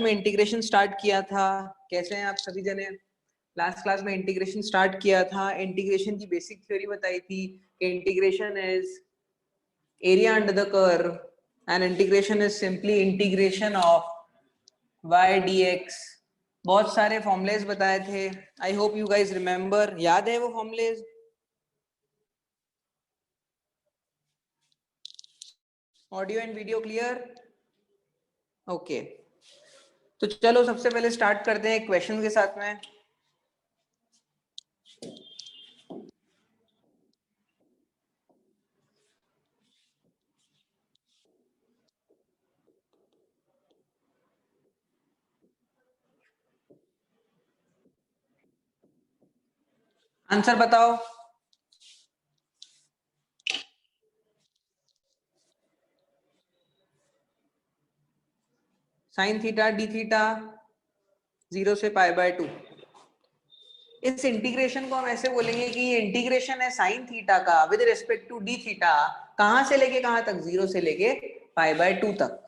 में integration start किया था। कैसे हैं आप सभी जने? लास्ट क्लास में इंटीग्रेशन स्टार्ट किया था, इंटीग्रेशन की बेसिक थ्योरी बताई थी कि integration is area under the curve and integration is simply integration of y dx। बहुत सारे फॉर्मुलेज बताए थे। I hope you guys remember. याद है वो formulas? Audio and video clear? Okay, तो चलो सबसे पहले स्टार्ट करते हैं क्वेश्चन के साथ में। आंसर बताओ। साइन थीटा डी थीटा 0 से पाई बाय 2। इस इंटीग्रेशन को हम ऐसे बोलेंगे कि ये इंटीग्रेशन है साइन थीटा का with respect to D theta. कहां से लेके कहां तक? 0 से लेके पाई बाय 2 तक।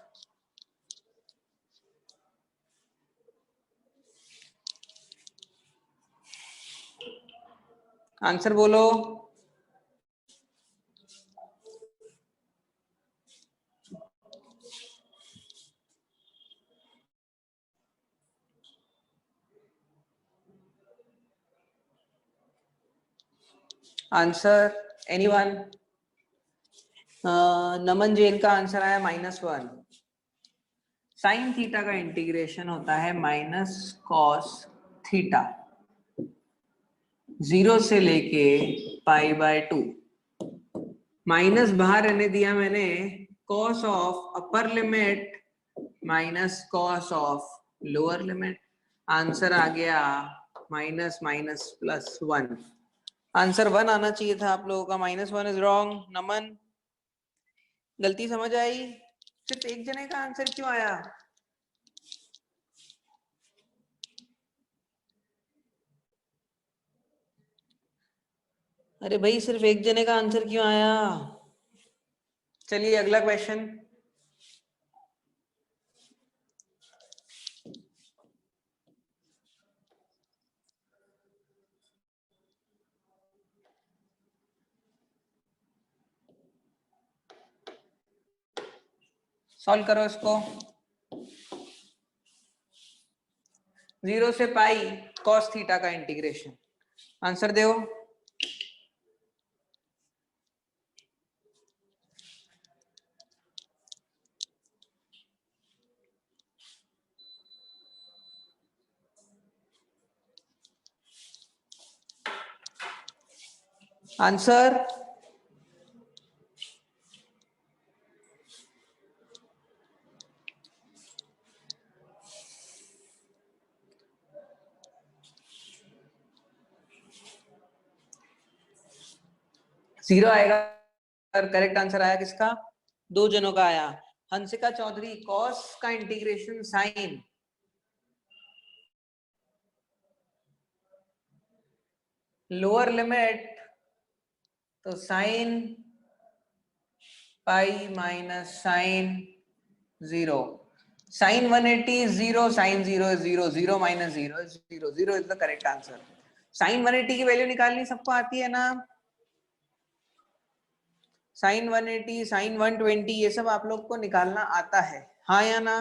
आंसर बोलो। Answer anyone? नमन जैन का आंसर आया -1। साइन थीटा का इंटीग्रेशन होता है माइनस कॉस थीटा 0 से लेके पाई बाय 2। माइनस बाहर रहने दिया मैंने, cos of upper limit minus cos of lower limit. Answer आ गया माइनस माइनस प्लस 1। आंसर 1 आना चाहिए था आप लोगों का। -1 इज रॉन्ग। नमन, गलती समझ आई? सिर्फ एक जने का आंसर क्यों आया? अरे भाई, सिर्फ एक जने का आंसर क्यों आया? चलिए अगला क्वेश्चन। सॉल्व करो इसको। 0 से पाई कॉस थीटा का इंटीग्रेशन। आंसर दो। आंसर 0 आएगा। करेक्ट आंसर आया किसका? 2 जनों का आया। हंसिका चौधरी, कॉस का इंटीग्रेशन साइन लोअर लिमिट तो sine pi minus sine 0। Sine 180 is 0, sine 0 is 0, 0 minus 0 is 0, 0 is the correct answer। Sine 180 की वैल्यू निकालनी सबको आती है ना? साइन 180, साइन 120 ये सब आप लोग को निकालना आता है, हाँ या ना?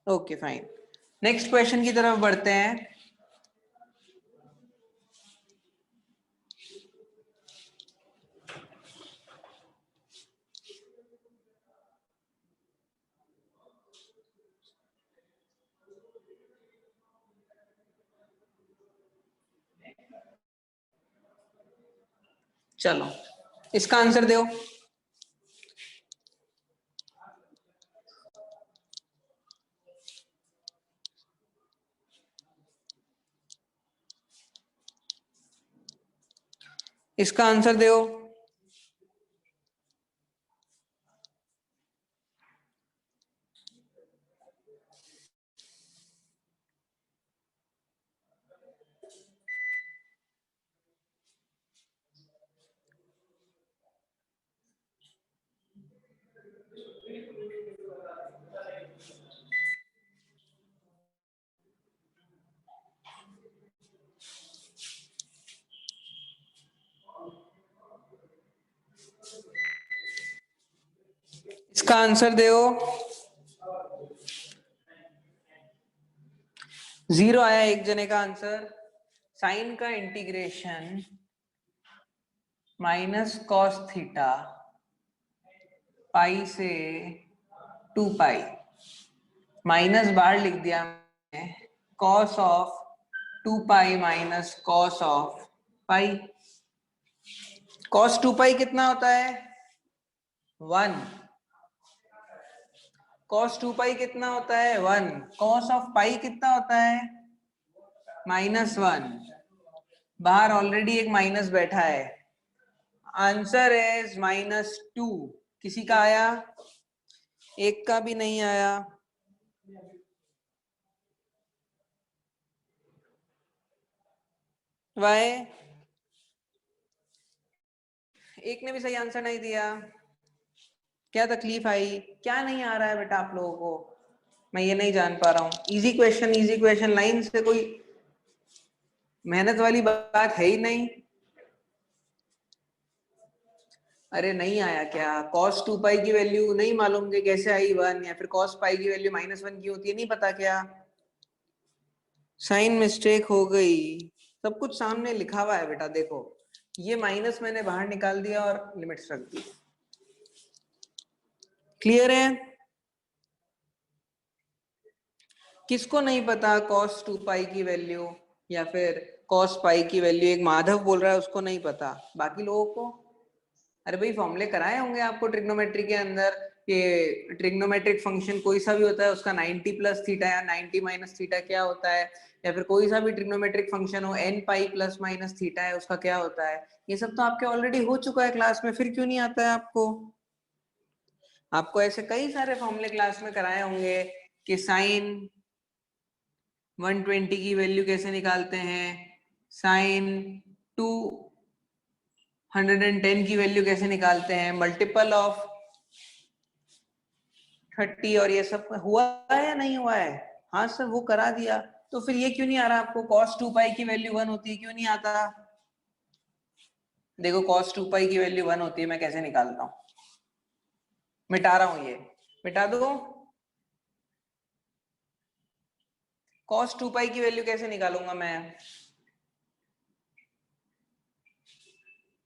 ओके फाइन, नेक्स्ट क्वेश्चन की तरफ बढ़ते हैं। चलो इसका आंसर दो। इसका आंसर दो। इसका आंसर दो। 0 आया एक जने का आंसर। साइन का integration minus cos theta pi से 2 पाई, माइनस बाहर लिख दिया मैंने, cos of 2 pi minus cos of pi. Cos 2 पाई कितना होता है? 1। कॉस 2 पाई कितना होता है? 1। कॉस ऑफ पाई कितना होता है? -1। बाहर ऑलरेडी एक माइनस बैठा है। Answer is -2। किसी का आया? एक का भी नहीं आया। वाई? एक ने भी सही आंसर नहीं दिया। क्या तकलीफ आई? क्या नहीं आ रहा है बेटा आप लोगों को? मैं ये नहीं जान पा रहा हूँ। इजी क्वेश्चन लाइन से, कोई मेहनत वाली बात है ही नहीं। अरे नहीं आया क्या? cos 2 पाई की वैल्यू नहीं मालूम कि कैसे आई 1, या फिर cos पाई की वैल्यू -1 की होती है, नहीं पता क्या? साइन मिस्टेक हो गई। सब कुछ सामने लिखा हुआ है बेटा, देखो ये माइनस मैंने बाहर निकाल दिया और लिमिट्स रख दी। क्लियर है? किसको नहीं पता cos 2 पाई की वैल्यू या फिर cos पाई की वैल्यू? एक माधव बोल रहा है उसको नहीं पता, बाकी लोगों को? अरे भाई फॉर्मूले कराए होंगे आपको ट्रिग्नोमेट्री के अंदर, कि ट्रिग्नोमेट्रिक फंक्शन कोई सा भी होता है उसका 90 प्लस थीटा या 90 माइनस थीटा क्या होता है, या फिर कोई सा भी ट्रिग्नोमेट्रिक फंक्शन हो n pi plus minus theta है उसका क्या होता है। ये सब तो आपके ऑलरेडी हो चुका है क्लास में, फिर क्यों नहीं आता है आपको? आपको ऐसे कई सारे फॉर्मूले क्लास में कराए होंगे कि साइन 120 की वैल्यू कैसे निकालते हैं, साइन 210 की वैल्यू कैसे निकालते हैं, मल्टीपल ऑफ 30, और ये सब हुआ है या नहीं हुआ है? हाँ सर वो करा दिया। तो फिर ये क्यों नहीं आ रहा आपको? cos 2 पाई की वैल्यू 1 होती है, क्यों नहीं आता? देखो cos 2 पाई की वैल्यू 1 होती है, मैं कैसे निकालता हूँ? मिटा रहा हूं, ये मिटा दो। cos 2 पाई की वैल्यू कैसे निकालूंगा मैं?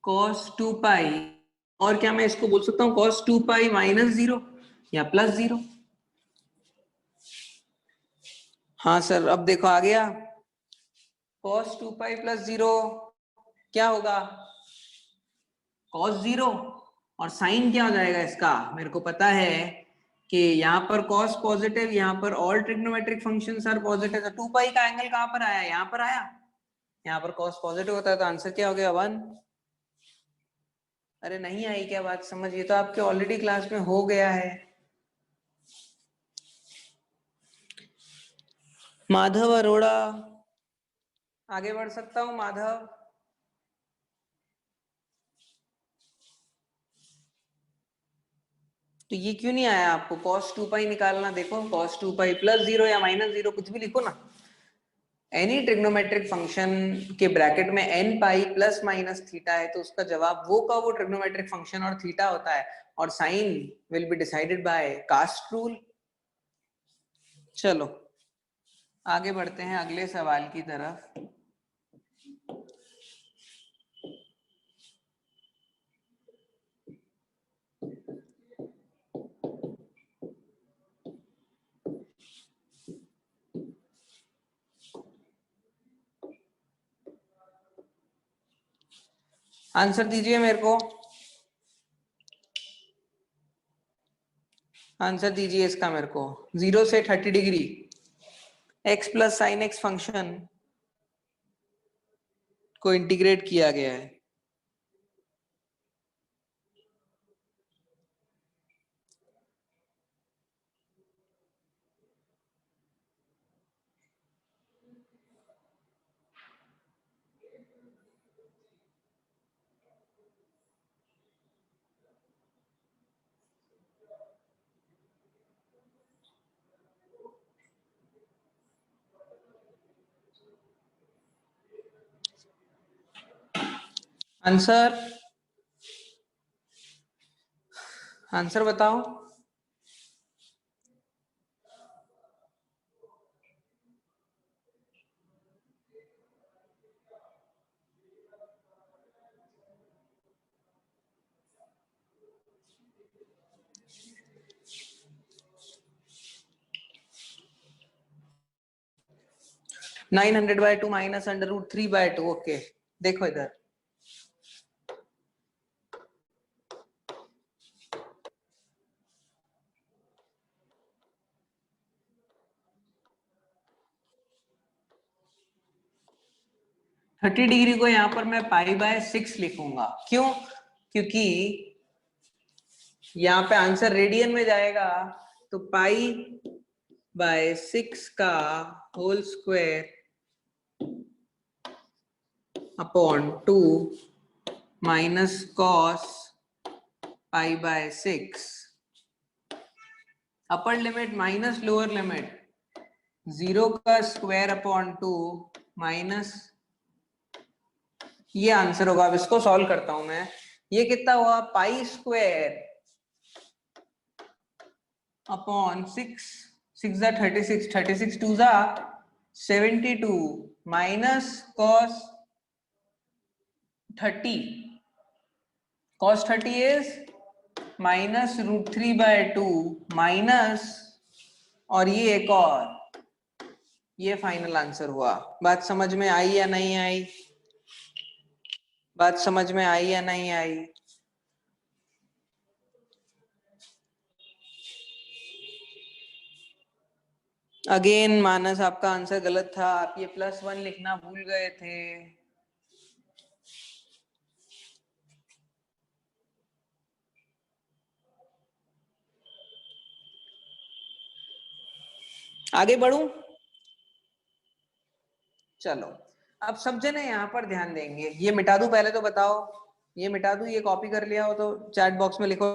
cos 2 पाई, और क्या मैं इसको बोल सकता हूँ cos 2 पाई -0 या +0? हाँ सर अब देखो आ गया। cos 2 पाई +0 क्या होगा? cos 0। और साइन क्या हो जाएगा इसका? मेरे को पता है कि यहाँ पर cos पॉजिटिव, यहाँ पर all trigonometric functions are positive. तो 2 पाई का एंगल कहाँ पर आया? यहाँ पर आया। यहाँ पर cos पॉजिटिव होता है तो आंसर क्या हो गया? 1। अरे नहीं आई क्या बात समझ? ये तो आपके ऑलरेडी क्लास में हो गया है। माधव अरोड़ा, आगे बढ़ सकता हूँ माधव? तो ये क्यों नहीं आया आपको? cos 2 पाई निकालना, देखो cos 2 पाई +0 या -0 कुछ भी लिखो ना। एनी ट्रिग्नोमेट्रिक फंक्शन के ब्रैकेट में n pi plus minus theta है तो उसका जवाब वो का वो ट्रिग्नोमेट्रिक फंक्शन और थीटा होता है, और sine will be decided by CAST rule. चलो आगे बढ़ते हैं अगले सवाल की तरफ। आंसर दीजिए मेरे को, आंसर दीजिए इसका मेरे को। 0 से 30 degree x plus sine x function को इंटीग्रेट किया गया है। आंसर, आंसर बताओ। 900/2 माइनस √3/2। ओके, देखो इधर, थर्टी डिग्री को यहाँ पर मैं π/6 लिखूंगा। क्यों? क्योंकि यहाँ पे आंसर रेडियन में जाएगा, तो π/6 का whole square upon 2 minus cos π/6, upper limit minus lower limit 0 का स्क्वायर अपॉन 2 माइनस, ये आंसर होगा। अब इसको सॉल्व करता हूं मैं। ये कितना हुआ? पाई स्क्वायर अपॉन 6, 6 जा 36, 36 2 जा 72 minus cos 30, cos 30 is minus √3/2 minus, और ये एक और, ये फाइनल आंसर हुआ। बात समझ में आई या नहीं आई? बात समझ में आई या नहीं आई? अगेन मानस, आपका आंसर गलत था, आप ये +1 लिखना भूल गए थे। आगे बढ़ूं? चलो, अब सब जने यहाँ पर ध्यान देंगे। ये मिटा दूं पहले तो बताओ, ये मिटा दूं? ये कॉपी कर लिया हो तो चैट बॉक्स में लिखो,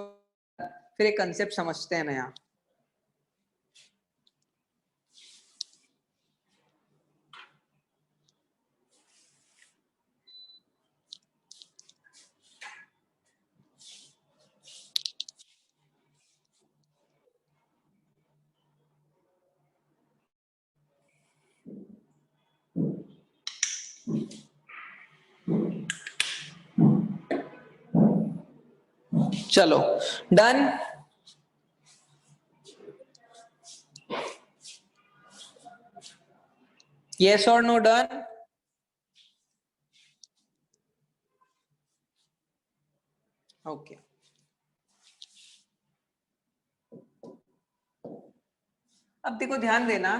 फिर एक कंसेप्ट समझते हैं नया। चलो, डन? यस और नो? डन? ओके, अब देखो ध्यान देना,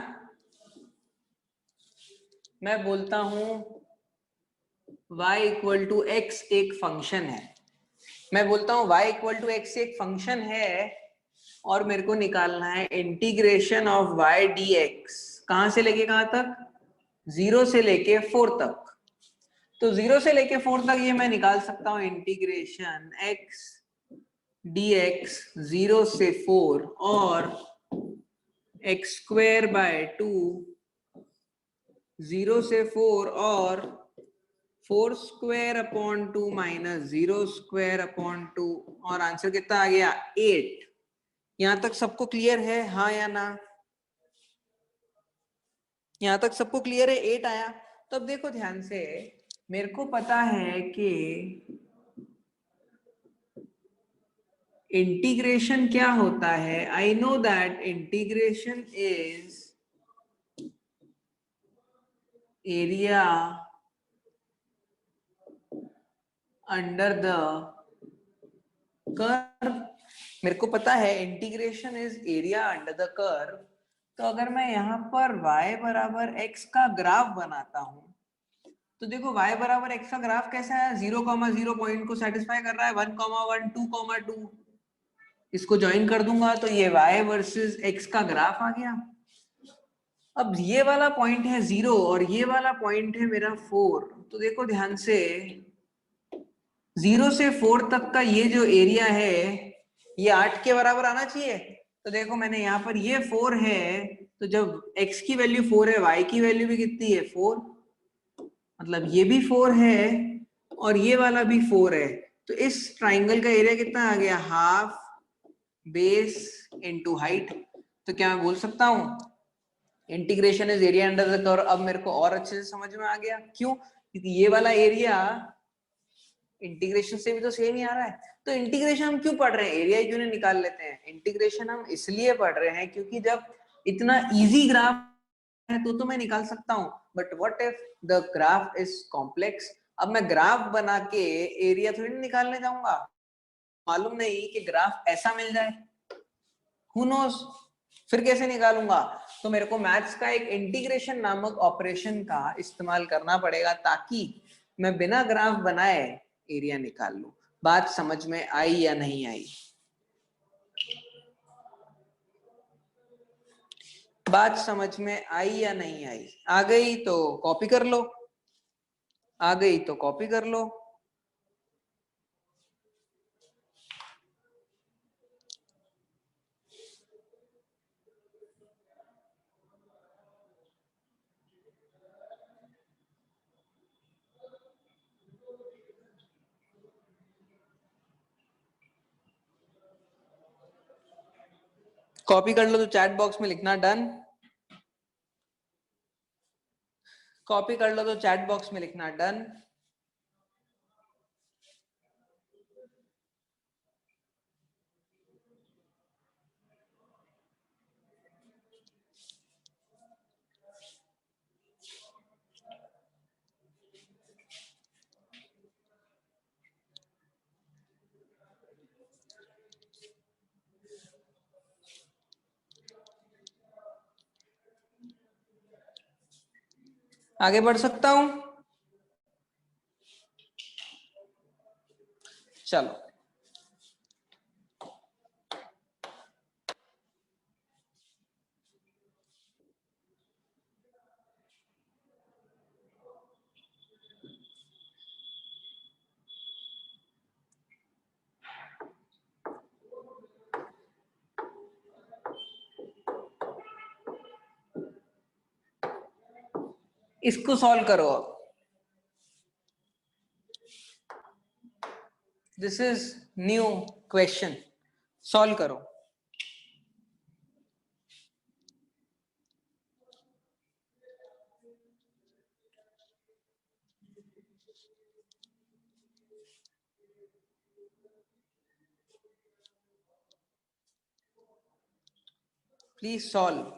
मैं बोलता हूं y इक्वल टू x एक फंक्शन है। मैं बोलता हूं y इक्वल टू x एक फंक्शन है और मेरे को निकालना है इंटीग्रेशन ऑफ y dx। कहां से लेके कहां तक? 0 से लेके 4 तक। तो 0 से लेके 4 तक ये मैं निकाल सकता हूं इंटीग्रेशन x dx 0 से 4 और x²/2 0 से 4 और 4² माइनस 0²/2, और आंसर कितना आ गया? 8। यहां तक सबको क्लियर है, हाँ या ना? यहां तक सबको क्लियर है? 8 आया। तो अब देखो ध्यान से, मेरे को पता है कि इंटीग्रेशन क्या होता है। I know that integration is area under the curve. मेरे को पता है integration is area under the curve. तो अगर मैं यहाँ पर y बराबर x का ग्राफ बनाता हूं, तो देखो y बराबर x का ग्राफ कैसा है? 0,0 पॉइंट को सेटिस्फाई कर रहा है, 1,1 2,2। इसको ज्वाइन कर दूंगा तो ये y वर्सेस x का ग्राफ आ गया। अब ये वाला पॉइंट है 0 और ये वाला पॉइंट है मेरा 4। तो देखो ध्यान से, 0 से 4 तक का ये जो एरिया है ये 8 के बराबर आना चाहिए। तो देखो मैंने यहाँ पर ये 4 है, तो जब x की वैल्यू 4 है, y की वैल्यू भी कितनी है? 4। मतलब ये भी 4 है और ये वाला भी 4 है। तो इस ट्राइंगल का एरिया कितना आ गया? Half base into height. तो क्या मैं बोल सकता हूँ integration is area under the curve? अब मेरे को और अच्छे से समझ में आ गया। क्यों? क्योंकि ये वाला एरिया इंटीग्रेशन से भी तो सेम ही आ रहा है। तो इंटीग्रेशन हम क्यों पढ़ रहे हैं? एरिया क्यों नहीं निकाल लेते हैं? इंटीग्रेशन हम इसलिए पढ़ रहे हैं क्योंकि जब इतना इजी ग्राफ है तो मैं निकाल सकता हूँ, but what if the graph is complex? अब मैं ग्राफ बना के एरिया थोड़ी निकालने जाऊंगा, मालूम नहीं कि ग्राफ ऐसा मिल जाए, हु नोज, फिर कैसे निकालूंगा? तो मेरे को मैथ्स का एक इंटीग्रेशन नामक ऑपरेशन का इस्तेमाल करना पड़ेगा ताकि मैं बिना ग्राफ बनाए एरिया निकाल लूं। बात समझ में आई या नहीं आई? बात समझ में आई या नहीं आई? आ गई तो कॉपी कर लो, आ गई तो कॉपी कर लो। कॉपी कर लो तो चैट बॉक्स में लिखना डन। कॉपी कर लो तो चैट बॉक्स में लिखना डन। आगे बढ़ सकता हूं? चलो, इसको सॉल्व करो। अब this is new question, solve करो। Please solve.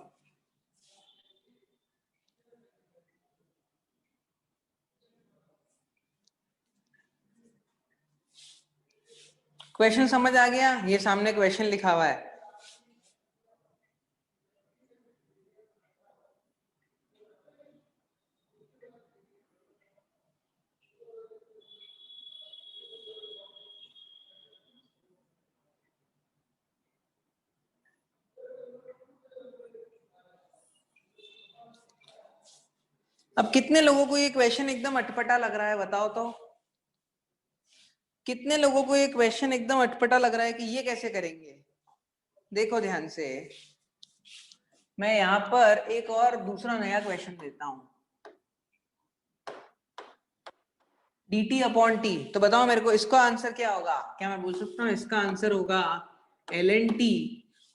क्वेश्चन समझ आ गया? ये सामने क्वेश्चन लिखा हुआ है। अब कितने लोगों को ये क्वेश्चन एकदम अटपटा लग रहा है, बताओ तो? कितने लोगों को ये क्वेश्चन एकदम अटपटा लग रहा है कि ये कैसे करेंगे? देखो ध्यान से, मैं यहां पर एक और दूसरा नया क्वेश्चन देता हूं, dt अपॉन टी। तो बताओ मेरे को इसका आंसर क्या होगा? क्या मैं बोल सकता हूँ इसका आंसर होगा ln t,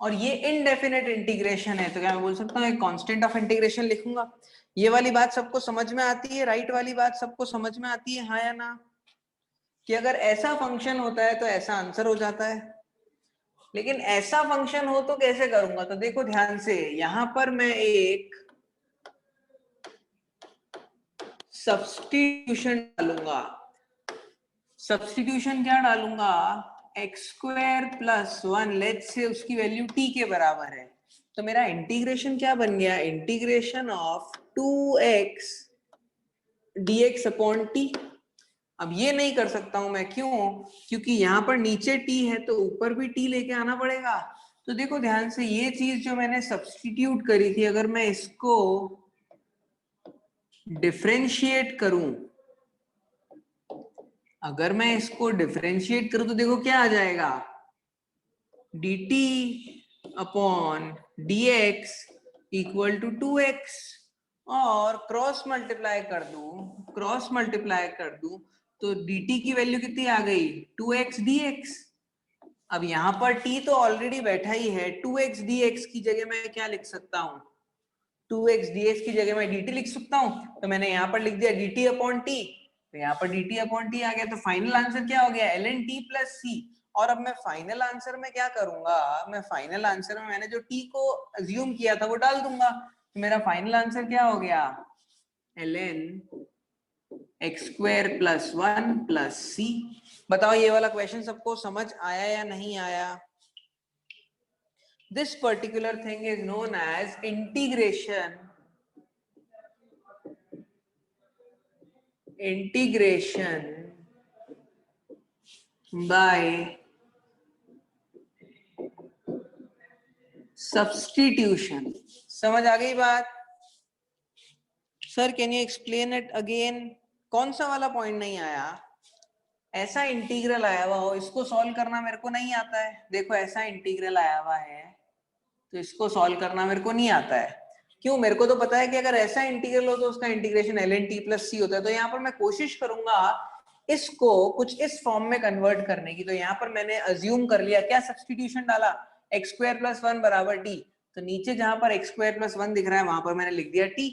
और ये इनडेफिनेट इंटीग्रेशन है, तो क्या मैं बोल सकता हूँ एक कांस्टेंट ऑफ इंटीग्रेशन लिखूंगा? ये वाली बात सबको समझ में आती है? राइट वाली बात सबको समझ में आती है, हाँ या ना? कि अगर ऐसा फंक्शन होता है तो ऐसा आंसर हो जाता है, लेकिन ऐसा फंक्शन हो तो कैसे करूंगा? तो देखो ध्यान से, यहां पर मैं एक सब्स्टिट्यूशन डालूंगा। सब्स्टिट्यूशन क्या डालूंगा? X square plus 1, let's say उसकी वैल्यू t के बराबर है, तो मेरा इंटीग्रेशन क्या बन गया? Integration of 2x dx upon t। अब ये नहीं कर सकता हूं मैं, क्यों? क्योंकि यहां पर नीचे t है तो ऊपर भी t लेके आना पड़ेगा। तो देखो ध्यान से, ये चीज जो मैंने सब्स्टिट्यूट करी थी, अगर मैं इसको डिफरेंशिएट करूं, अगर मैं इसको डिफरेंशिएट करूं तो देखो क्या आ जाएगा? dt upon dx equal to 2x, और क्रॉस मल्टीप्लाई कर दूं, क्रॉस मल्टीप्लाई कर दूं तो dt की वैल्यू कितनी आ गई? 2x dx। अब यहां पर t तो ऑलरेडी बैठा ही है, 2x dx की जगह मैं क्या लिख सकता हूं? 2x dx की जगह मैं dt लिख सकता हूं, तो मैंने यहां पर लिख दिया dt अपॉन t, तो यहाँ पर dt अपॉन t आ गया। तो फाइनल आंसर क्या हो गया? ln t plus c। और अब मैं फाइनल आंसर में क्या करूंगा? मैं फाइनल आंसर में मैंने जो t को अज्यूम किया था वो डाल दूंगा। तो मेरा फाइनल आंसर क्या हो गया, ln x square plus 1 plus C. बताओ ये वाला क्वेश्चन सबको समझ आया या नहीं आया? This particular thing is known as integration by substitution. समझ आ गई बात? Sir can you explain it again? कौन सा वाला पॉइंट नहीं आया? ऐसा इंटीग्रल आया हुआ हो, इसको सॉल्व करना मेरे को नहीं आता है। देखो ऐसा इंटीग्रल आया हुआ है तो इसको सॉल्व करना मेरे को नहीं आता है। क्यों? मेरे को तो पता है कि अगर ऐसा इंटीग्रल हो तो उसका इंटीग्रेशन ln t प्लस सी होता है। तो यहाँ पर मैं कोशिश करूंगा इसको कुछ इस फॉर्म में कन्वर्ट करने की। तो यहाँ पर मैंने अज्यूम कर लिया, क्या सब्स्टिट्यूशन डाला, एक्स स्क्वायर प्लस 1 बराबर टी। तो नीचे जहां पर एक्स स्क्वायर प्लस 1 दिख रहा है वहां पर मैंने लिख दिया टी।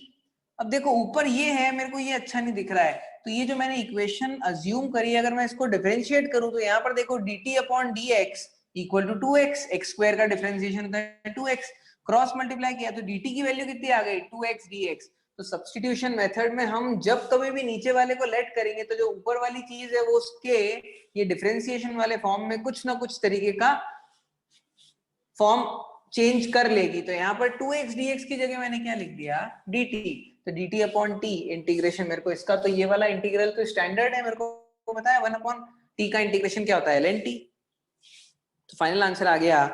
अब देखो ऊपर ये है, मेरे को ये अच्छा नहीं दिख रहा है, तो ये जो मैंने इक्वेशन अज्यूम करी, अगर मैं इसको डिफरेंशिएट करूं तो यहाँ पर देखो dt upon dx equal to 2x। X square का डिफरेंशिएशन होता है 2x, क्रॉस मल्टीप्लाई किया तो dt की वैल्यू कितनी आ गई, 2x dx। तो सब्स्टिट्यूशन मेथड में हम जब कभी भी नीचे वाले को लेट करेंगे तो जो ऊपर वाली चीज है वो उसके ये डिफरेंशिएशन वाले फॉर्म में कुछ ना कुछ तरीके का फॉर्म चेंज कर लेगी। तो यहाँ पर 2x dx की जगह मैंने क्या लिख दिया, dt। तो dt अपॉन t इंटीग्रेशन, मेरे को इसका तो ये वाला इंटीग्रल तो स्टैंडर्ड है, मेरे को पता है 1 अपॉन t का इंटीग्रेशन क्या होता है, ln t। तो फाइनल आंसर आ गया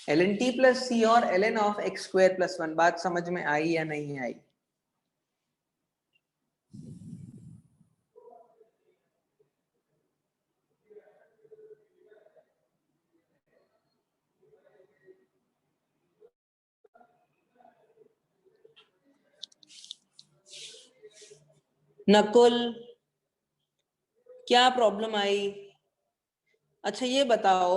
ln t प्लस सी और ln of x square plus 1। बात समझ में आई या नहीं आई? नकुल क्या प्रॉब्लम आई? अच्छा ये बताओ,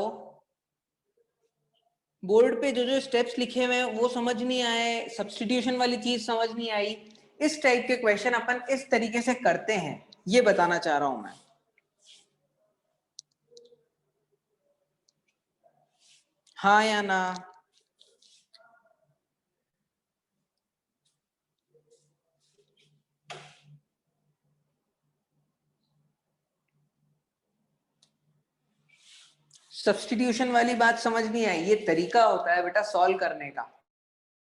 बोर्ड पे जो जो स्टेप्स लिखे हुए हैं वो समझ नहीं आए, सब्स्टिट्यूशन वाली चीज समझ नहीं आई। इस टाइप के क्वेश्चन अपन इस तरीके से करते हैं, ये बताना चाह रहा हूं मैं। हाँ या ना? सब्स्टिट्यूशन वाली बात समझ नहीं आई। ये तरीका होता है बेटा सॉल्व करने का।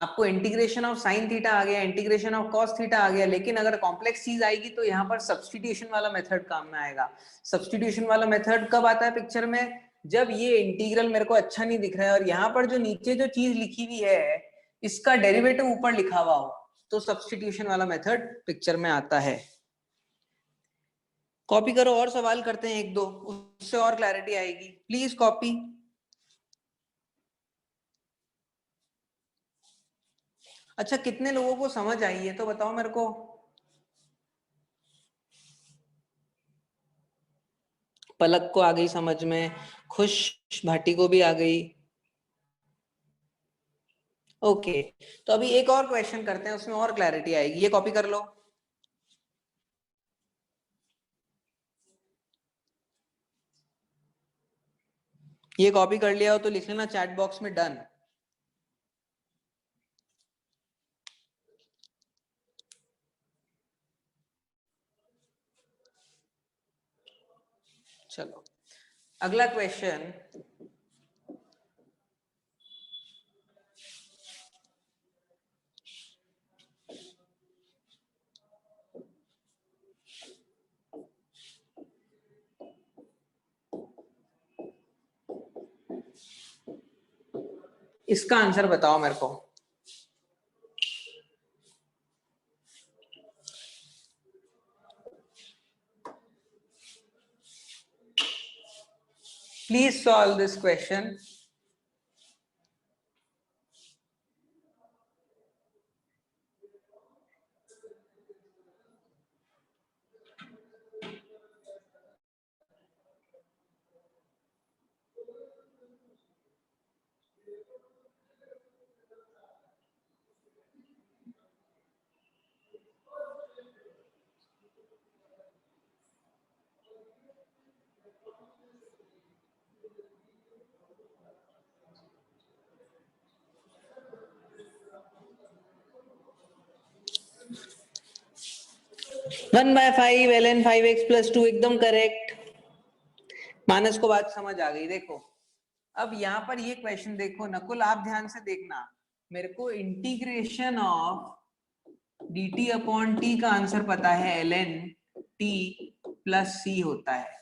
आपको इंटीग्रेशन ऑफ साइन थीटा आ गया, इंटीग्रेशन ऑफ कॉस थीटा आ गया, लेकिन अगर कॉम्प्लेक्स चीज आएगी तो यहाँ पर सब्स्टिट्यूशन वाला मेथड काम में आएगा। सब्स्टिट्यूशन वाला मेथड कब आता है पिक्चर में, जब ये इंटीग्रल मेरे को अच्छा नहीं दिख रहा है और यहाँ पर जो नीचे जो चीज लिखी हुई है इसका डेरिवेटिव ऊपर लिखा हुआ हो, तो सब्स्टिट्यूशन वाला मेथड पिक्चर में आता है। कॉपी करो और सवाल करते हैं एक दो, उससे और क्लैरिटी आएगी। Please copy. अच्छा कितने लोगों को समझ आई है तो बताओ मेरे को। पलक को आ गई समझ में, खुश भाटी को भी आ गई। ओके तो अभी एक और क्वेश्चन करते हैं, उसमें और क्लैरिटी आएगी। ये कॉपी कर लो। ये कॉपी कर लिया हो तो लिख लेना चैट बॉक्स में डन। चलो अगला क्वेश्चन, इसका आंसर बताओ मेरे को। Please solve this question. 1/5 ln 5x + 2 एकदम करेक्ट। मानस को बात समझ आ गई। देखो अब यहाँ पर ये क्वेश्चन देखो नकुल, आप ध्यान से देखना, मेरे को integration of dt upon t का आंसर पता है ln t + c होता है।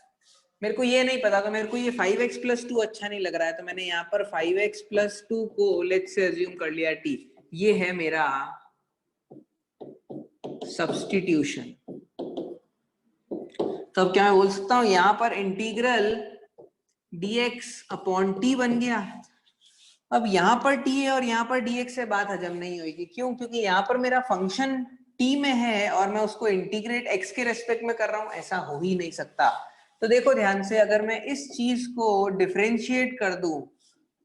मेरे को ये नहीं पता, तो मेरे को ये 5x + 2 अच्छा नहीं लग रहा है, तो मैंने यहाँ पर 5x + 2 को लेट्स से अज्यूम कर लिया t। ये है मेरा सब्स्टिट्यूशन। तो अब क्या मैं बोल सकता हूँ, यहाँ पर इंटीग्रल dx अपॉन t बन गया। अब यहाँ पर t है और यहाँ पर dx से बात हजम नहीं होगी। क्यों? क्योंकि यहाँ पर मेरा फंक्शन t में है और मैं उसको इंटीग्रेट x के रेस्पेक्ट में कर रहा हूँ, ऐसा हो ही नहीं सकता। तो देखो ध्यान से, अगर मैं इस चीज को डिफरेंशिएट कर दूं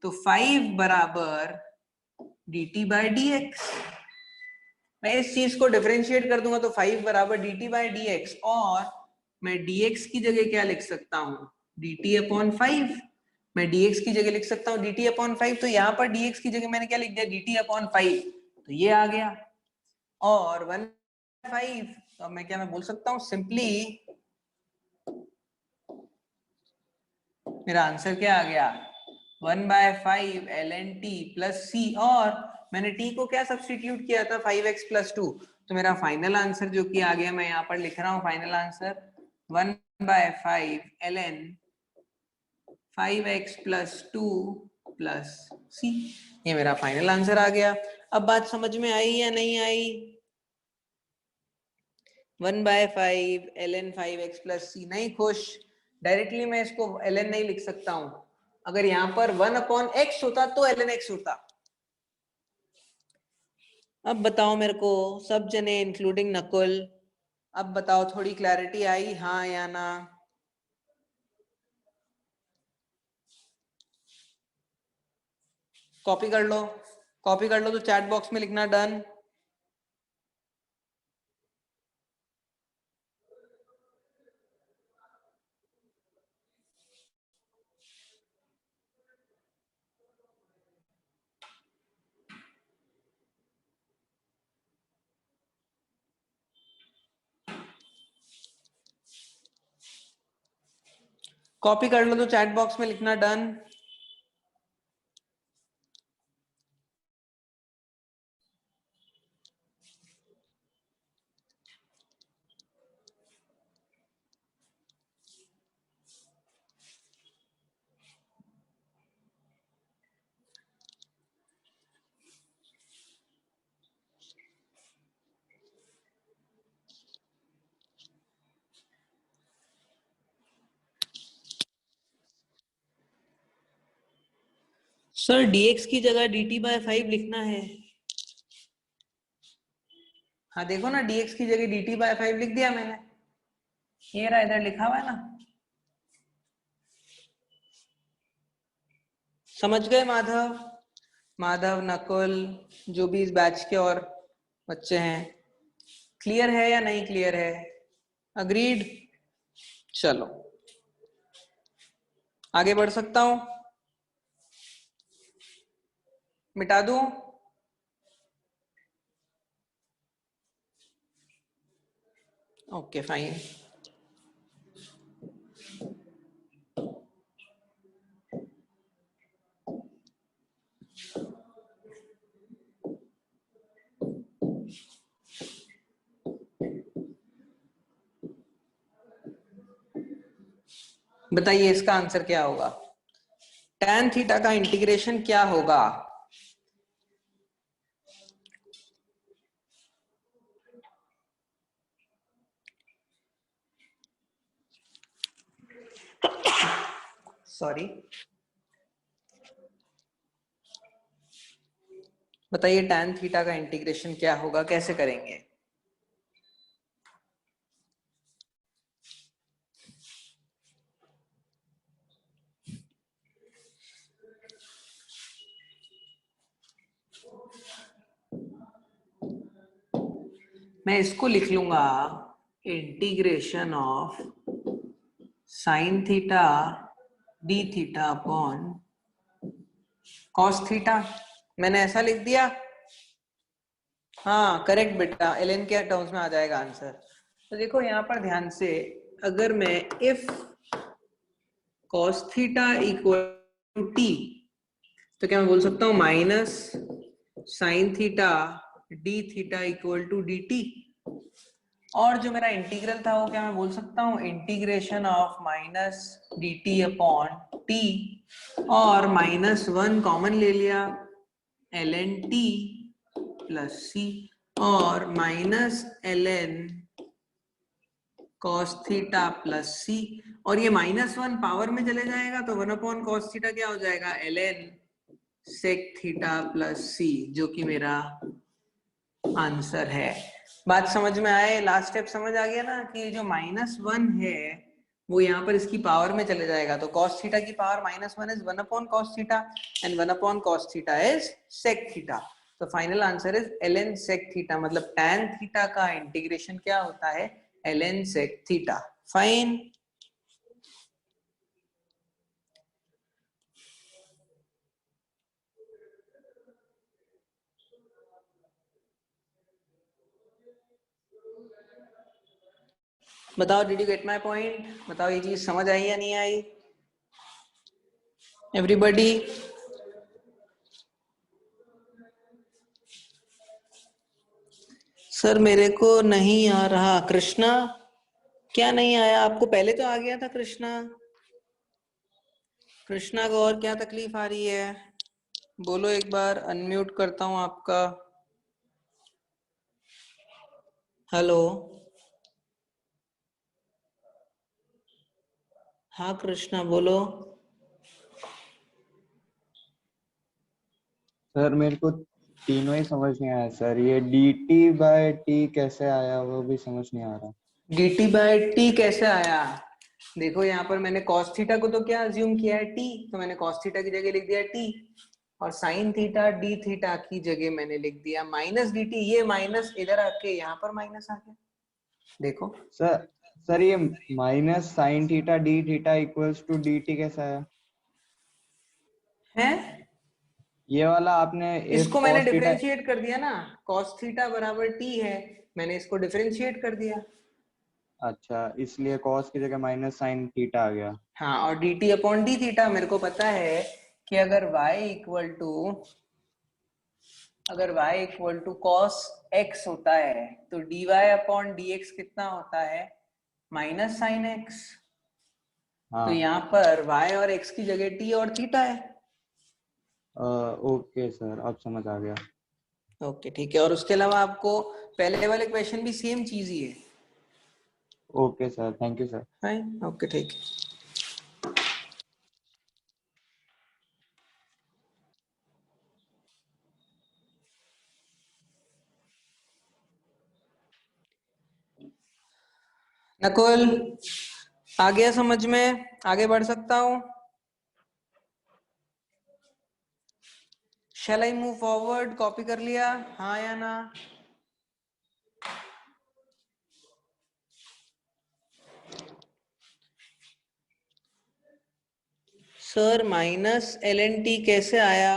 तो 5 बराबर dt/dx। मैं इस चीज को डिफरेंशिएट कर दूंगा तो 5 बराबर dt/dx, और मैं dx की जगह क्या लिख सकता हूँ, dt/5। मैं dx की जगह लिख सकता हूँ dt/5। तो यहाँ पर dx की जगह मैंने क्या लिख दिया, dt/5। तो ये आ गया। और 1/5 तो मैं बोल सकता हूँ सिंपली, मेरा आंसर क्या आ गया, 1/5 ln t + c। और मैंने t को क्या सब्स्टिट्यूट किया था, 5x + 2। तो मेरा फाइनल आंसर जो कि आ गया, मैं यहाँ पर लिख रहा हूँ final answer 1/5 ln 5x + 2 + c। ये मेरा फाइनल आंसर आ गया। अब बात समझ में आई या नहीं आई? 1/5 ln 5x + c। नहीं खुश? डायरेक्टली मैं इसको ln नहीं लिख सकता हूं। अगर यहाँ पर 1/x होता तो ln x होता। अब बताओ मेरे को सब जने इंक्लूडिंग नकुल, अब बताओ थोड़ी क्लैरिटी आई हाँ या ना? कॉपी कर लो, कॉपी कर लो तो चैट बॉक्स में लिखना डन। कॉपी कर लो तो चैट बॉक्स में लिखना डन। सर dx की जगह dt/5 लिखना है। हाँ देखो ना, dx की जगह dt/5 लिख दिया मैंने, ये रहा इधर लिखा हुआ है ना। समझ गए माधव? माधव, नकुल, जो भी इस बैच के और बच्चे हैं, क्लियर है या नहीं क्लियर है? अग्रीड? चलो आगे बढ़ सकता हूं, मिटा दूं? Okay fine. बताइए इसका आंसर क्या होगा? tan थीटा का इंटीग्रेशन क्या होगा? सॉरी, बताइए tan थीटा का इंटीग्रेशन क्या होगा, कैसे करेंगे? मैं इसको लिख लूंगा integration of sign theta D theta upon cos theta. मैंने ऐसा लिख दिया? हाँ करेक्ट बेटा, ln के टर्म्स में आ जाएगा आंसर। तो देखो यहाँ पर ध्यान से, अगर मैं if cos theta equal to T, तो क्या मैं बोल सकता हूँ minus sine theta D theta equal to D T. और जो मेरा इंटीग्रल था वो क्या मैं बोल सकता हूँ integration of minus D T upon T, और -1 कॉमन ले लिया, ln t प्लस सी, और minus ln cos theta plus C, और ये -1 पावर में चले जाएगा तो 1 अपॉन cos थीटा क्या हो जाएगा, ln sec थीटा प्लस सी, जो कि मेरा आंसर है। बात समझ में आए? लास्ट स्टेप समझ आ गया ना कि जो -1 है वो यहाँ पर इसकी पावर में चले जाएगा, तो cos थीटा की power -1 is 1 upon cos theta and 1 upon cos theta is sec theta. तो final answer is ln sec theta, मतलब tan थीटा का इंटीग्रेशन क्या होता है, ln sec थीटा। फाइन। बताओ, did you get my point? बताओ ये चीज समझ आई या नहीं आई एवरीबॉडी? सर मेरे को नहीं आ रहा। कृष्णा, क्या नहीं आया आपको? पहले तो आ गया था कृष्णा। कृष्णा को और क्या तकलीफ आ रही है? बोलो एक बार, अनम्यूट करता हूं आपका। हेलो, हाँ कृष्णा बोलो। सर मेरे को तीनों ही समझ नहीं आया सर। ये dt/t कैसे आया वो भी समझ नहीं आ रहा। dt/t कैसे आया? देखो यहाँ पर मैंने cos थीटा को तो क्या अज्यूम किया है, t, तो मैंने cos थीटा की जगह लिख दिया t, और sin थीटा d थीटा की जगह मैंने लिख दिया माइनस dt। ये माइनस इधर आके यहाँ पर माइनस आ गया। देखो सर ये minus sine theta D theta equals to D T कैसा आया? है, ये वाला आपने इफ इसको मैंने cos थीटा। डिफरेंशिएट कर दिया ना, cos थीटा बराबर t है, मैंने इसको डिफरेंशिएट कर दिया। अच्छा, इसलिए cos की जगह माइनस साइन थीटा आ गया। हाँ, और dt अपॉन डी थीटा मेरे को पता है कि अगर y equal to cos x होता है तो dy अपॉन dx कितना होता है, माइनस साइन x। हाँ। तो यहाँ पर y और x की जगह t और थीटा है। ओके सर, अब समझ आ गया। ओके ठीक है, और उसके अलावा आपको पहले वाले क्वेश्चन भी सेम चीज ही है। Okay sir, thank you sir. Fine, okay ठीक है। नकुल, आ गया समझ में? आगे बढ़ सकता हूँ? शैल आई मूव फॉरवर्ड? कॉपी कर लिया, हाँ या ना? सर माइनस ln t कैसे आया?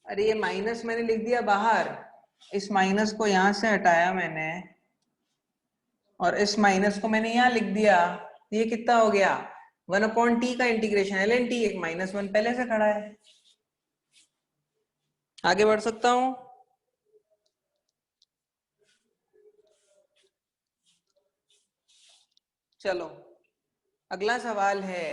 अरे ये माइनस मैंने लिख दिया बाहर, इस माइनस को यहां से हटाया मैंने, और इस माइनस को मैंने यहां लिख दिया। ये कितना हो गया, 1 अपॉन टी का इंटीग्रेशन ln t, एक -1 पहले से खड़ा है। आगे बढ़ सकता हूं? चलो अगला सवाल है,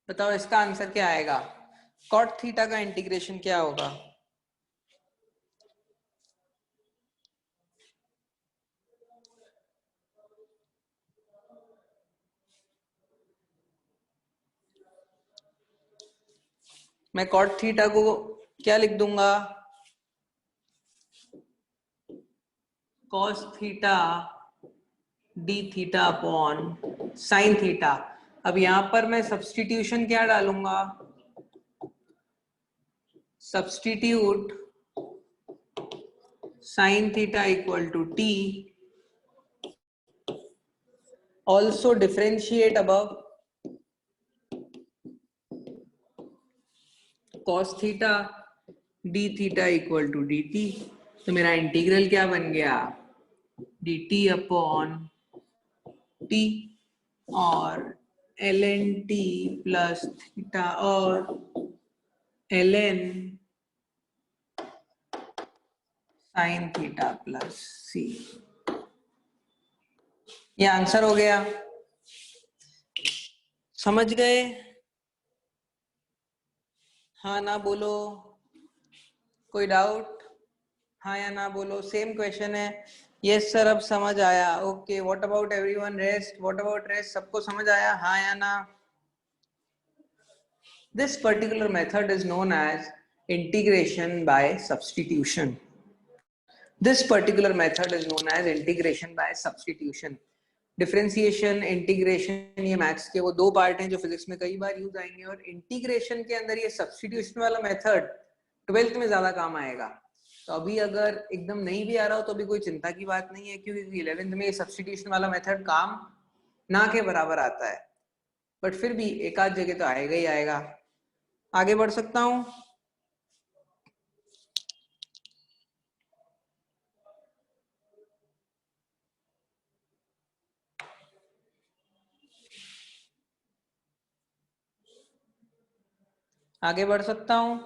बताओ इसका आंसर क्या आएगा? कॉट थीटा का इंटीग्रेशन क्या होगा? मैं कॉट थीटा को क्या लिख दूंगा, cos theta D theta upon sine theta. अब यहां पर मैं सब्सटीट्यूशन क्या डालूंगा, substitute sine theta equal to T, also differentiate above, cos theta d theta equal to dt, तो मेरा इंटीग्रल क्या बन गया, dt अपॉन t और ln t प्लस थीटा और ln sin थीटा प्लस c। ये आंसर हो गया, समझ गए? हाँ ना बोलो, कोई डाउट? हाँ या ना बोलो, सेम क्वेश्चन है। यस सर अब समझ आया। Okay, what about everyone rest? What about rest, सबको समझ आया हाँ या ना? This particular method is known as integration by substitution. This particular method is known as integration by substitution. Differentiation, integration, ये मैथ्स के वो दो पार्ट हैं जो फिजिक्स में कई बार यूज आएंगे, और इंटीग्रेशन के अंदर ये सब्स्टिट्यूशन वाला मेथड 12th में ज्यादा काम आएगा। तो अभी अगर एकदम नहीं भी आ रहा हो तो अभी कोई चिंता की बात नहीं है, क्योंकि 11th में ये सब्स्टिट्यूशन वाला मेथड काम ना के बराबर आता है, बट फिर भी एक आध जगह तो आएगा ही आएगा। आगे बढ़ सकता हूं? आगे बढ़ सकता हूं?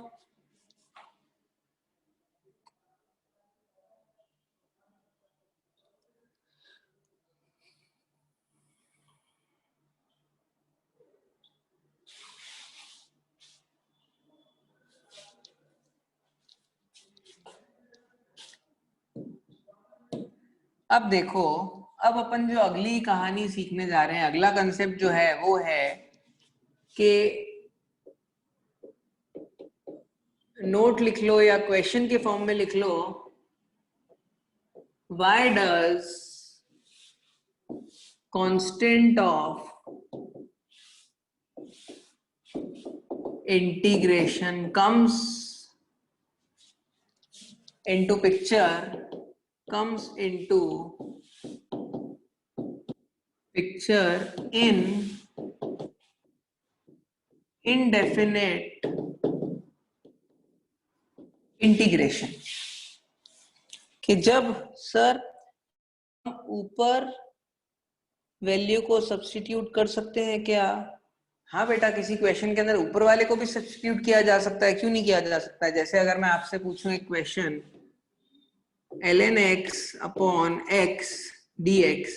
अब देखो, अब अपन जो अगली कहानी सीखने जा रहे हैं, अगला कंसेप्ट जो है वो है कि नोट लिख लो या क्वेश्चन के फॉर्म में लिख लो, why does constant of integration comes into picture in indefinite integration. कि जब सर हम ऊपर वैल्यू को सब्स्टिट्यूट कर सकते हैं क्या? हाँ बेटा, किसी क्वेश्चन के अंदर ऊपर वाले को भी सब्स्टिट्यूट किया जा सकता है, क्यों नहीं किया जा सकता है? जैसे अगर मैं आपसे पूछूं एक question, ln x upon x dx,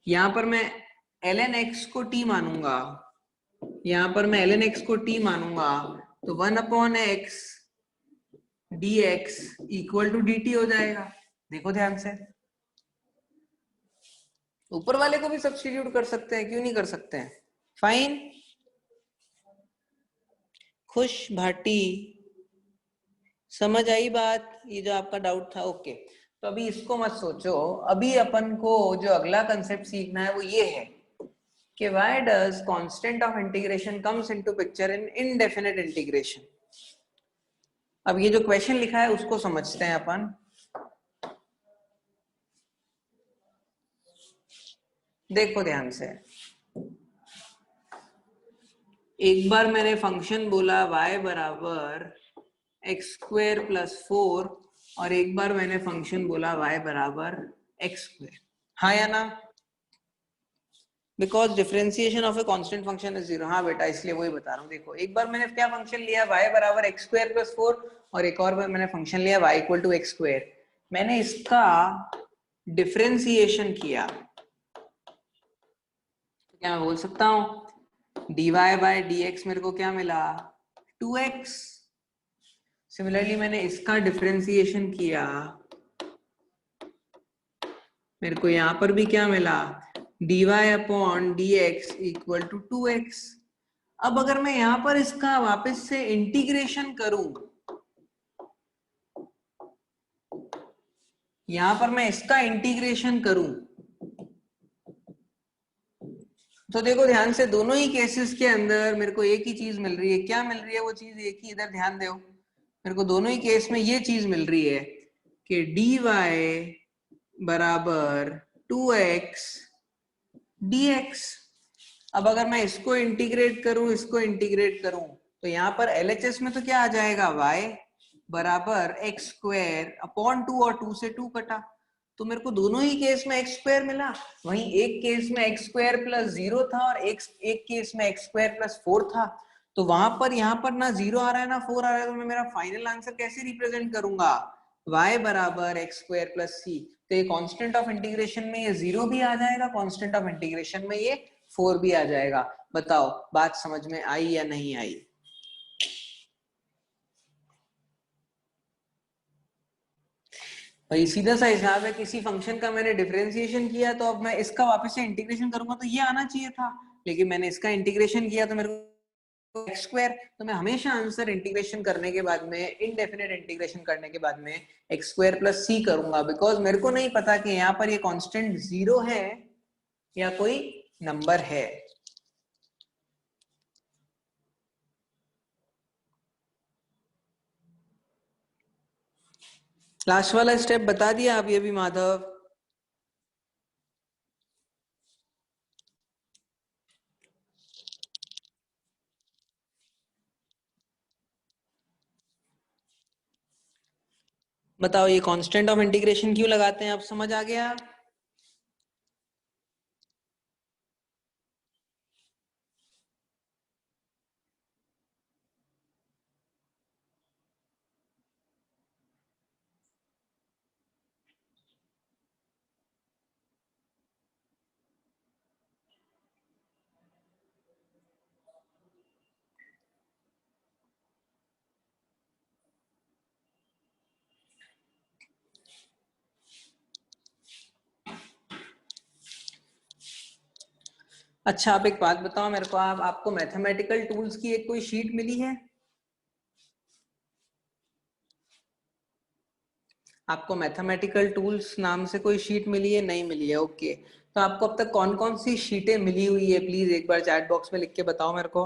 यहां पर मैं ln x को t मानूंगा, यहां पर मैं ln x को t मानूंगा, तो 1 upon x dx equal to dt हो जाएगा। देखो ध्यान से, ऊपर वाले को भी सब्स्टिट्यूट कर सकते हैं, क्यों नहीं कर सकते हैं? फाइन, खुश भाटी, समझ आई बात? ये जो आपका डाउट था, ओके। तो अभी इसको मत सोचो, अभी अपन को जो अगला कंसेप्ट सीखना है वो ये है कि why does constant of integration comes into picture in indefinite integration। अब ये जो क्वेश्चन लिखा है उसको समझते हैं अपन। देखो ध्यान से, एक बार मैंने फंक्शन बोला y बराबर एक्स स्क्वायर प्लस 4, और एक बार मैंने फंक्शन बोला y बराबर एक्स स्क्वायर, हाँ या ना? Because differentiation of a constant function is 0। हाँ बेटा, इसलिए वही बता रहा हूँ। देखो, एक बार मैंने क्या फंक्शन लिया, y बराबर एक्स स्क्वायर प्लस 4, और एक और बार मैंने फंक्शन लिया y equal to x square. मैंने इसका डिफरेंशिएशन किया, तो क्या मैं बोल सकता हूँ dy बाय dx मेरे को क्या मिला, 2x। सिमिलरली मैंने इसका डिफरेंशिएशन किया, मेरे को यहां पर भी क्या मिला, dy upon dx equal to 2x। अब अगर मैं यहां पर इसका वापस से इंटीग्रेशन करूं, यहां पर मैं इसका इंटीग्रेशन करूं, तो देखो ध्यान से, दोनों ही केसेस के अंदर मेरे को एक ही चीज मिल रही है। क्या मिल रही है वो चीज? एक ही, इधर ध्यान दो, मेरे को दोनों ही केस में ये चीज मिल रही है कि dy बराबर 2x dx। अब अगर मैं इसको इंटीग्रेट करूं, इसको इंटीग्रेट करूं, तो यहाँ पर LHS में तो क्या आ जाएगा, y बराबर x स्क्वायर अपॉन 2 और 2 से 2 कटा, तो मेरे को दोनों ही केस में x स्क्वायर मिला। वहीं एक केस में x स्क्वायर प्लस 0 था और एक केस में x स्क्वायर प्लस 4 था। तो वहां पर यहाँ पर ना 0 आ रहा है ना 4 आ रहा है, तो मैं मेरा फाइनल आंसर कैसे रिप्रेजेंट करूंगा, y बराबर x स्क्वायर प्लस c। तो ये कांस्टेंट ऑफ इंटीग्रेशन में ये 0 भी आ जाएगा, कांस्टेंट ऑफ इंटीग्रेशन में ये 4 भी आ जाएगा। बताओ बात समझ में आई या नहीं आई? भाई सीधा सा हिसाब है, किसी फंक्शन का मैंने डिफरेंशिएशन किया तो अब मैं इसका वापस से इंटीग्रेशन करूंगा तो ये आना चाहिए था, लेकिन मैंने इसका इंटीग्रेशन किया तो मेरे को एक्स स्क्वायर, तो मैं हमेशा आंसर इंटीग्रेशन करने के बाद में, इनडेफिनेट इंटीग्रेशन करने के बाद में एक्स स्क्वायर प्लस सी करूंगा, बिकॉज मेरे को नहीं पता कि यहाँ पर ये कांस्टेंट 0 है या कोई नंबर है। लास्ट वाला स्टेप बता दिया आप ये भी माधव? बताओ ये कांस्टेंट ऑफ इंटीग्रेशन क्यों लगाते हैं, अब समझ आ गया? अच्छा आप एक बात बताओ मेरे को, आप आपको मैथमेटिकल टूल्स की एक कोई शीट मिली है? आपको मैथमेटिकल टूल्स नाम से कोई शीट मिली है? नहीं मिली है, ओके। तो आपको अब तक कौन कौन सी शीटें मिली हुई है, प्लीज एक बार चैट बॉक्स में लिख के बताओ मेरे को।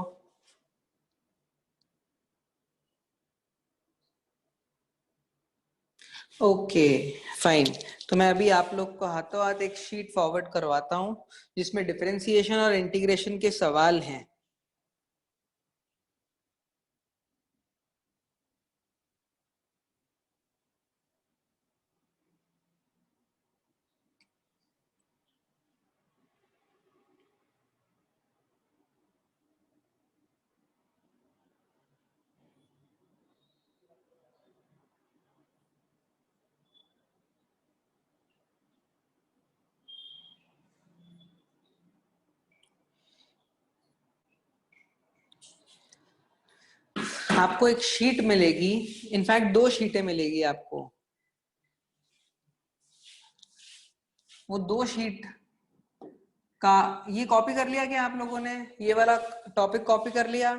ओके फाइन, तो मैं अभी आप लोग को हाथों हाथ एक शीट फॉरवर्ड करवाता हूँ जिसमें डिफरेंशिएशन और इंटीग्रेशन के सवाल हैं। आपको एक शीट मिलेगी, इनफैक्ट 2 शीटें मिलेगी आपको। वो 2 शीट का ये कॉपी कर लिया क्या आप लोगों ने? ये वाला टॉपिक कॉपी कर लिया?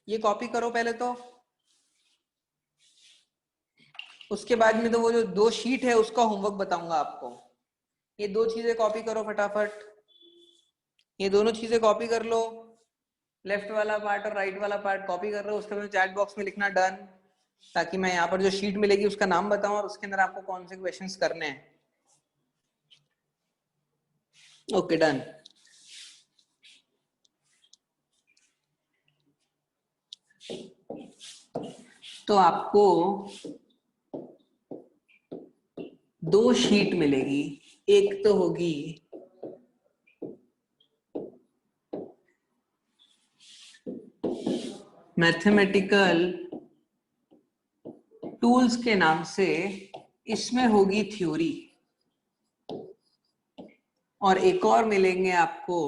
ये कॉपी करो पहले तो, उसके बाद में तो वो जो 2 शीट है उसका होमवर्क बताऊंगा आपको। ये 2 चीजें कॉपी करो फटाफट, ये दोनों चीजें कॉपी कर लो, लेफ्ट वाला पार्ट और राइट वाला पार्ट कॉपी कर लो, उसके बाद चैट बॉक्स में लिखना डन, ताकि मैं यहाँ पर जो शीट मिलेगी उसका नाम बताऊं और उसके अंदर आपको कौन से क्वेश्चंस करने हैं। Okay done. तो आपको 2 शीट मिलेगी, एक तो होगी मैथमेटिकल टूल्स के नाम से, इसमें होगी थ्योरी, और एक और मिलेंगे आपको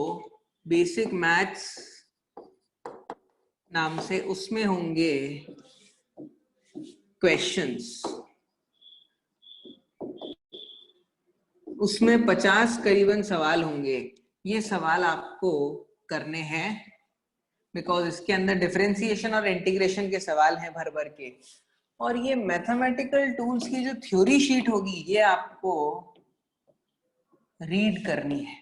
बेसिक मैथ्स नाम से, उसमें होंगे क्वेश्चंस। उसमें 50 करीबन सवाल होंगे, ये सवाल आपको करने हैं, बिकॉज इसके अंदर डिफरेंशिएशन और इंटीग्रेशन के सवाल हैं भर भर के। और ये मैथमेटिकल टूल्स की जो थ्योरी शीट होगी ये आपको रीड करनी है।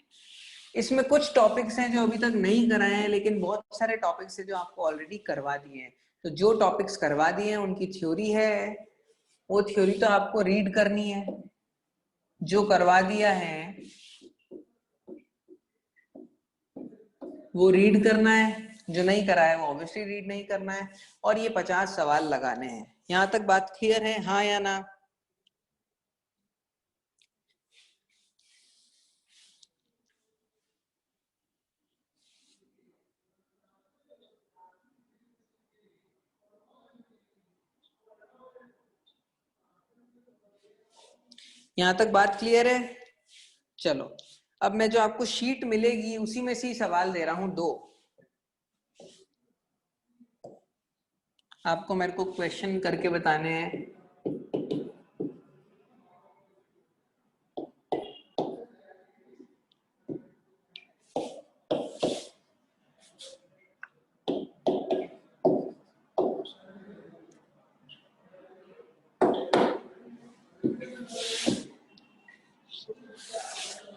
इसमें कुछ टॉपिक्स हैं जो अभी तक नहीं कराए हैं, लेकिन बहुत सारे टॉपिक्स हैं जो आपको ऑलरेडी करवा दिए हैं। तो जो टॉपिक्स करवा दिए हैं उनकी थ्योरी है, वो थ्योरी तो आपको रीड करनी है। जो करवा दिया है वो रीड करना है, जो नहीं करा है वो ऑब्वियसली रीड नहीं करना है, और ये 50 सवाल लगाने हैं। यहां तक बात क्लियर है, हाँ या ना? यहां तक बात क्लियर है? चलो, अब मैं जो आपको शीट मिलेगी उसी में से ही सवाल दे रहा हूं 2। आपको मेरे को क्वेश्चन करके बताने हैं।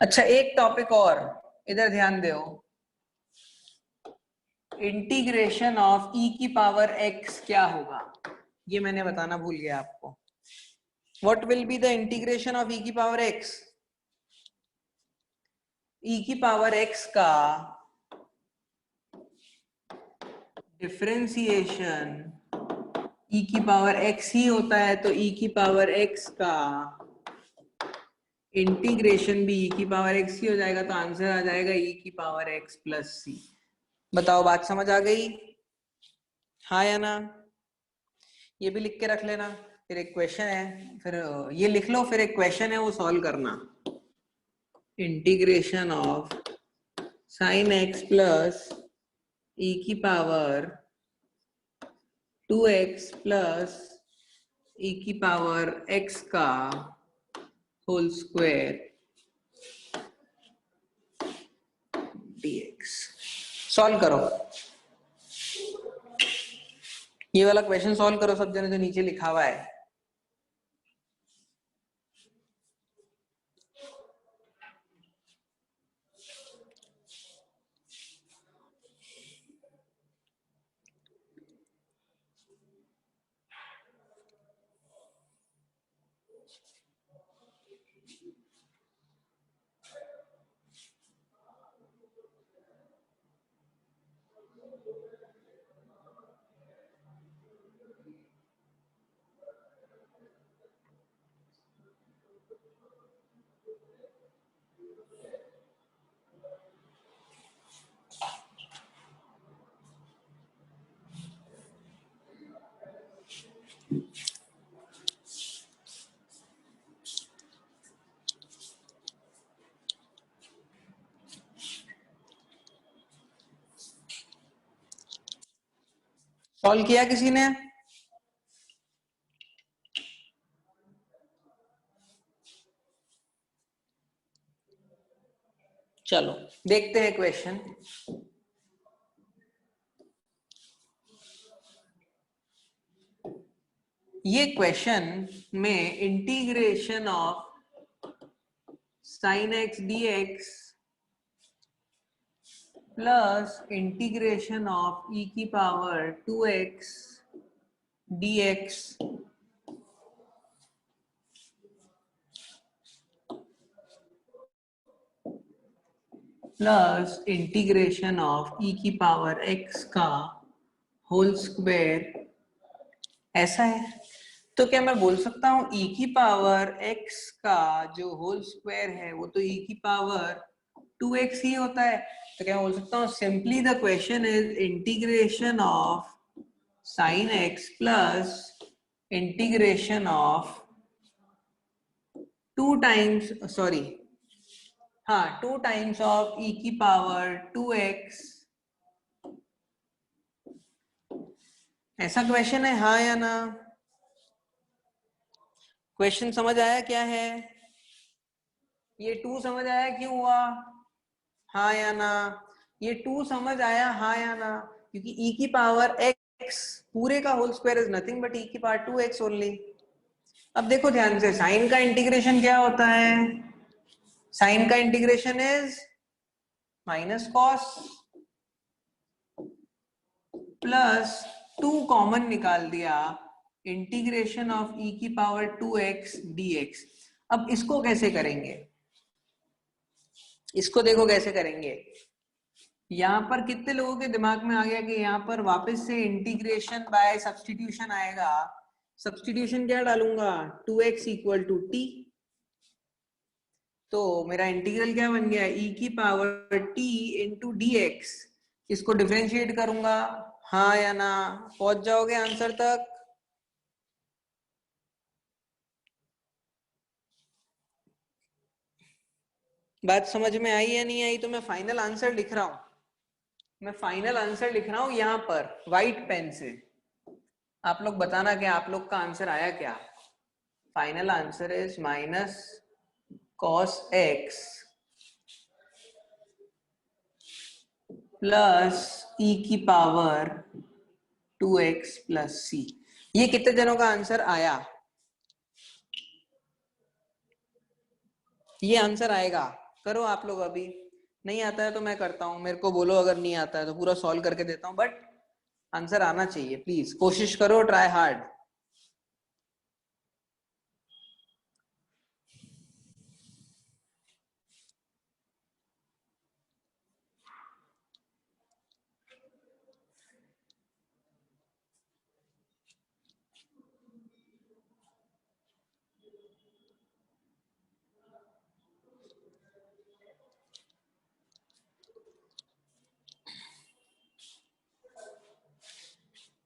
अच्छा, एक टॉपिक और इधर ध्यान दो। इंटीग्रेशन ऑफ ई की पावर एक्स क्या होगा, ये मैंने बताना भूल गया आपको। What will be the integration of e की पावर एक्स? ई की पावर एक्स का डिफरेंशिएशन ई की पावर एक्स ही होता है, तो ई की पावर एक्स का इंटीग्रेशन भी ई की पावर एक्स ही हो जाएगा, तो आंसर आ जाएगा ई की पावर एक्स प्लस सी। बताओ, बात समझ आ गई, हाँ या ना? ये भी लिख के रख लेना, फिर एक क्वेश्चन है, फिर ये लिख लो, फिर एक क्वेश्चन है वो सॉल्व करना। Integration of sine x plus e की पावर 2x प्लस ई की पावर x का होल स्क्वायर dx। सॉल्व करो, ये वाला क्वेश्चन सॉल्व करो सब जने जो नीचे लिखा हुआ है। सॉल्व किया किसी ने? चलो देखते हैं क्वेश्चन। ये क्वेश्चन में integration of sine x dx plus integration of e की power 2x dx plus integration of e की पावर x का होल स्क्वायर ऐसा है। तो क्या मैं बोल सकता हूं e की पावर x का जो होल स्क्वायर है वो तो e की पावर 2x ही होता है। तो क्या मैं बोल सकता हूँ simply the question is integration of sign x plus integration of 2 times sorry हाँ 2 टाइम्स ऑफ e की पावर 2x। ऐसा क्वेश्चन है, हाँ या ना? क्वेश्चन समझ आया क्या है? ये 2 समझ आया क्यों हुआ, हाँ या ना? ये 2 समझ आया, हाँ या ना? क्योंकि e की पावर x पूरे का whole square is nothing but e की पावर 2x ओनली। अब देखो ध्यान से, साइन का इंटीग्रेशन क्या होता है? साइन का integration is minus cos plus 2 common निकाल दिया, इंटीग्रेशन ऑफ e की पावर 2x dx। अब इसको कैसे करेंगे? इसको देखो कैसे करेंगे। यहाँ पर कितने लोगों के दिमाग में आ गया कि यहाँ पर वापस से इंटीग्रेशन बाय सब्स्टिट्यूशन आएगा। सब्स्टिट्यूशन क्या डालूंगा, 2x इक्वल टू टी, तो मेरा इंटीग्रल क्या बन गया, e की power t into D x. इसको डिफरेंशिएट करूंगा, हाँ या ना, पहुंच जाओगे आंसर तक। बात समझ में आई या नहीं आई? तो मैं फाइनल आंसर लिख रहा हूं, मैं फाइनल आंसर लिख रहा हूं यहाँ पर व्हाइट पेन से। आप लोग बताना कि आप लोग का आंसर आया क्या। Final answer is minus cos x plus e की पावर 2x प्लस c। ये कितने जनों का आंसर आया? ये आंसर आएगा, करो आप लोग। अभी नहीं आता है तो मैं करता हूं, मेरे को बोलो अगर नहीं आता है तो पूरा सॉल्व करके देता हूं, बट आंसर आना चाहिए, प्लीज कोशिश करो, ट्राई हार्ड।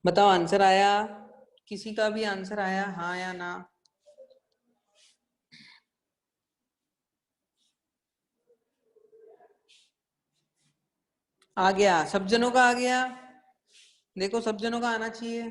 बताओ आंसर आया? किसी का भी आंसर आया, हाँ या ना? आ गया, सब जनों का आ गया। देखो सब जनों का आना चाहिए।